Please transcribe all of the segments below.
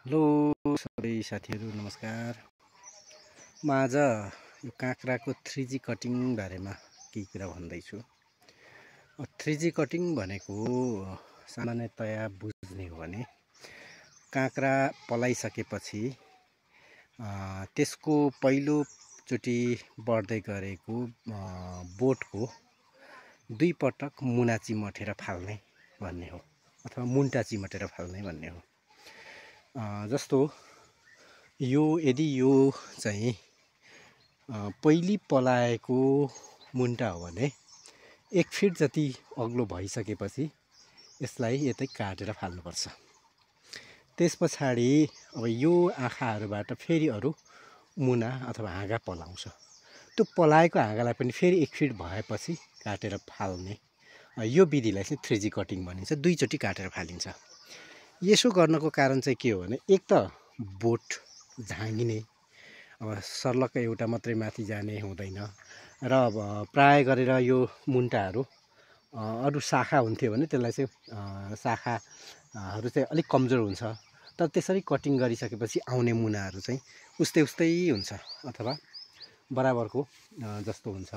Hello सबै साथीहरू नमस्कार। म आज यो काँक्राको 3G कटिङ बारेमा केही कुरा भन्दैछु। 3G कटिङ भनेको सामान्यतया बुझ्ने हो भने काँक्रा पलाइसकेपछि त्यसको पहिलोचोटि बढ्दै गरेको बोटको दुई पटक मुना चिमटेर फाल्ने भन्ने हो, अथवा मुन्टा चिमटेर फाल्ने भन्ने हो। जस्तो यदि यो चाहिँ पहिली पलाएको मुन्टा हो भने 1 फिट जति अग्लो भइसकेपछि यसलाई यतै काटेर फाल्नुपर्छ। त्यस पछाडि अब यो आँखाहरूबाट फेरि अरू मुना अथवा हाँगा पलाउँछ। त्यो पलाएको हाँगालाई पनि फेरि 1 फिट भएपछि काटेर फाल्ने, यो विधिलाई चाहिँ 3G कटिङ भनिन्छ। दुईचोटि काटेर फालिन्छ। यसो गर्नको कारण चाहिँ के हो भने, एक त बोट झाँगिने, अब सर्लक्क एउटा मात्रै माथि जाने हुँदैन, र अब प्राय गरेर यो मुन्टाहरू अरू शाखा हुन्थ्यो भने त्यसलाई चाहिँ शाखाहरू चाहिँ अलिक कमजोर हुन्छ। तर त्यसरी कटिङ गरिसकेपछि आउने मुनाहरू चाहिँ उस्तै हुन्छ, अथवा बराबरको जस्तो हुन्छ।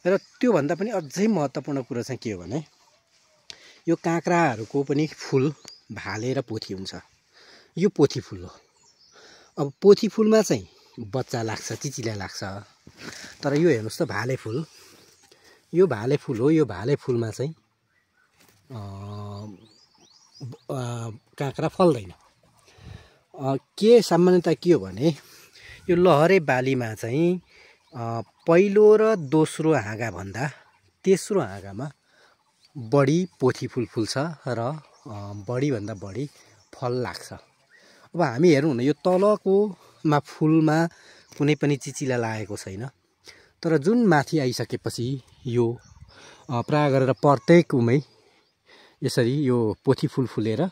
र त्योभन्दा पनि अझै महत्त्वपूर्ण कुरा चाहिँ के हो भने, यो काँक्राहरूको पनि फुल भाले र पोथी हुन्छ। यो पोथी फुल हो। अब पोथी फुलमा चाहिँ बच्चा लाग्छ, चिचिला लाग्छ। तर यो हेर्नुहोस् त भाले फुल, यो भाले फुल हो। यो भाले फुलमा चाहिँ काँक्रा फल्दैन। के सामान्यतया के हो भने, यो लहरे बालीमा चाहिँ पहिलो र दोस्रो हाँगा भन्दा तेस्रो हाँगामा बढी पोथी फुल फुल्छ र बढीभन्दा बढी फल लाग्छ। अब हामी हेरौँ न, यो तलकोमा फुलमा कुनै पनि चिचिला लागेको छैन, तर जुन माथि आइसकेपछि यो प्रायः गरेर प्रत्येकमै यसरी यो पोथी फुल फुलेर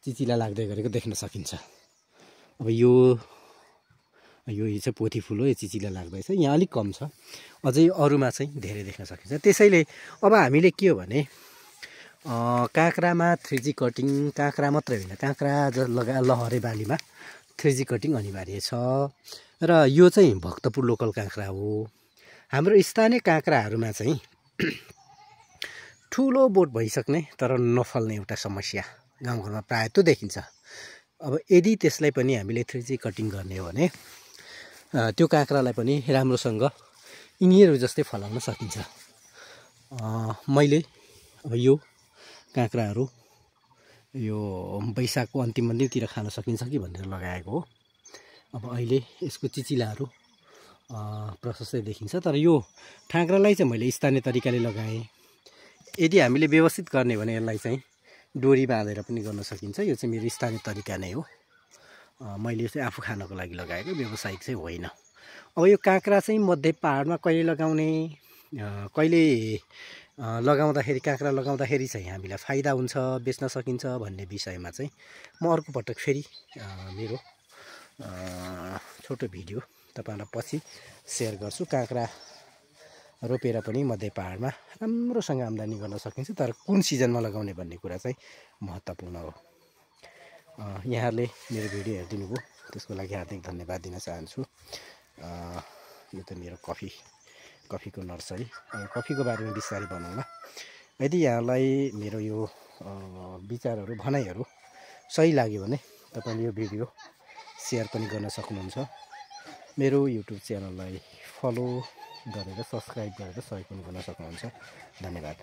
चिचिला लाग्दै गरेको देख्न सकिन्छ। अब यो चाहिँ पोथी फुल हो, यो चिचिला लाग्दैछ। यहाँ अलिक कम छ, अझै अरूमा चाहिँ धेरै देख्न सकिन्छ। त्यसैले अब हामीले के हो भने, काँक्रामा 3G कटिङ, काँक्रा मात्रै होइन, काँक्रा लहरे बालीमा 3G कटिङ अनिवार्य छ। र यो चाहिँ भक्तपुर लोकल काँक्रा हो। हाम्रो स्थानीय काँक्राहरूमा चाहिँ ठुलो बोट भइसक्ने तर नफल्ने एउटा समस्या गाउँघरमा प्रायः त्यो देखिन्छ। अब यदि त्यसलाई पनि हामीले 3G कटिङ गर्ने हो भने त्यो काँक्रालाई पनि राम्रोसँग यिनीहरू जस्तै फलाउन सकिन्छ। मैले अब यो काँक्राहरू यो वैशाखको अन्तिमतिर खान सकिन्छ कि भनेर लगाएको हो। अब अहिले यसको चिचिलाहरू प्रशस्तै देखिन्छ। तर यो काँक्रालाई चाहिँ मैले स्थानीय तरिकाले लगाएँ। यदि हामीले व्यवस्थित गर्ने भने यसलाई चाहिँ डोरी बाँधेर पनि गर्न सकिन्छ। यो चाहिँ मेरो स्थानीय तरिका नै हो। मैले चाहिँ आफू खानको लागि लगाएको, व्यावसायिक चाहिँ होइन। अब यो काँक्रा चाहिँ मध्य पहाडमा कहिले लगाउने, कहिले लगाउँदाखेरि, काँक्रा लगाउँदाखेरि चाहिँ हामीलाई फाइदा हुन्छ, बेच्न सकिन्छ भन्ने विषयमा चाहिँ म अर्को पटक फेरि मेरो छोटो भिडियो तपाईँलाई पछि सेयर गर्छु। काँक्रा रोपेर पनि मध्य पहाडमा राम्रोसँग आम्दानी गर्न सकिन्छ, तर कुन सिजनमा लगाउने भन्ने कुरा चाहिँ महत्त्वपूर्ण हो। यहाँहरूले मेरो भिडियो हेरिदिनु भयो, त्यसको लागि हार्दिक धन्यवाद दिन चाहन्छु। यो त मेरो कफीको नर्सरी, कफीको बारेमा बिस्तारै बनाउँला। यदि यहाँलाई मेरो यो विचारहरू, भनाइहरू सही लाग्यो भने तपाईँले यो भिडियो सेयर पनि गर्न सक्नुहुन्छ। मेरो युट्युब च्यानललाई फलो गरेर, सब्सक्राइब गरेर सहयोग पनि गर्न सक्नुहुन्छ। धन्यवाद।